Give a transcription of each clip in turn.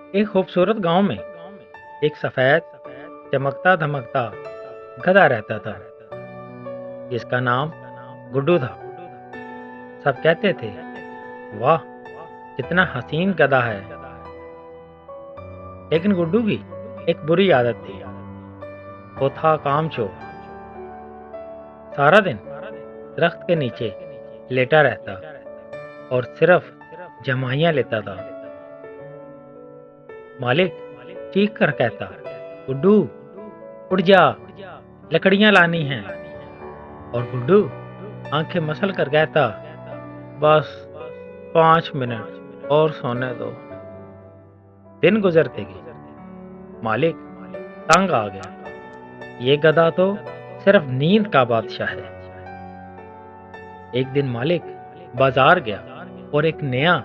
एक खूबसूरत गांव में एक सफेद चमकता धमकता गधा रहता था जिसका नाम गुड्डू था। सब कहते थे, वाह, कितना हसीन गधा है। लेकिन गुड्डू की एक बुरी आदत थी। वो था कामचोर। सारा दिन दरख्त के नीचे लेटा रहता और सिर्फ जमाइयाँ लेता था। मालिक चीख कर कहता, गुड्डू उठ जा, लकड़ियां लानी हैं। और गुड्डू आंखें मसल कर कहता, बस 5 मिनट और सोने दो। दिन गुजरते गए। मालिक तंग आ गया। ये गधा तो सिर्फ नींद का बादशाह है। एक दिन मालिक बाजार गया और एक नया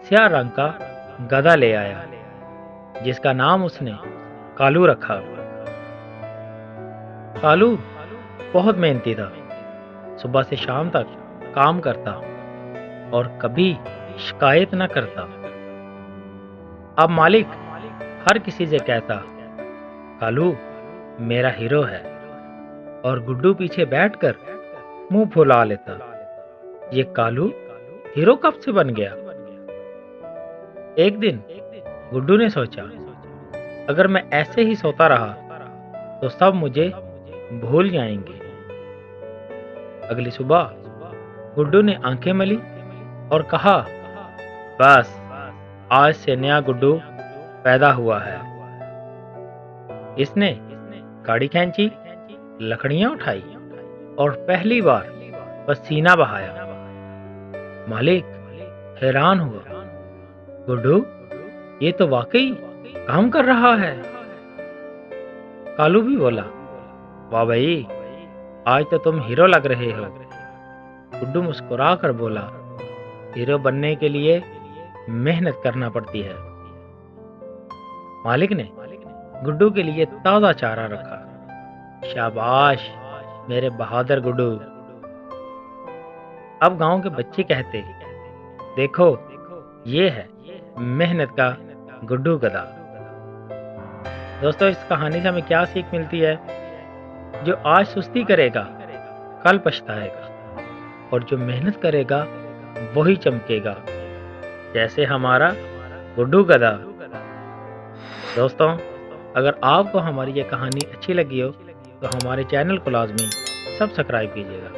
स्याह रंग का गधा ले आया जिसका नाम उसने कालू रखा। कालू बहुत मेहनती था। सुबह से शाम तक काम करता और कभी शिकायत न करता। अब मालिक हर किसी से कहता, कालू मेरा हीरो है, और गुड्डू पीछे बैठकर मुंह फुला लेता। ये कालू हीरो कब से बन गया? एक दिन गुड्डू ने सोचा, अगर मैं ऐसे ही सोता रहा तो सब मुझे भूल जाएंगे। अगली सुबह गुड्डू ने आंखें मली और कहा, बस आज से नया गुड्डू पैदा हुआ है। इसने गाड़ी खींची, लकड़ियां उठाई और पहली बार पसीना बहाया। मालिक हैरान हुआ, गुड्डू ये तो वाकई काम कर रहा है। कालू भी बोला, वाह भाई, आज तो तुम हीरो लग रहे हो। गुड्डू मुस्कुरा कर बोला, हीरो बनने के लिए मेहनत करना पड़ती है। मालिक ने गुड्डू के लिए ताज़ा चारा रखा। शाबाश मेरे बहादुर गुड्डू। अब गांव के बच्चे कहते, देखो ये है मेहनत का गुड्डू गधा। दोस्तों, इस कहानी से हमें क्या सीख मिलती है? जो आज सुस्ती करेगा कल पछताएगा, और जो मेहनत करेगा वही चमकेगा, जैसे हमारा गुड्डू गधा। दोस्तों, अगर आपको हमारी ये कहानी अच्छी लगी हो तो हमारे चैनल को लाजमी सब्सक्राइब कीजिएगा।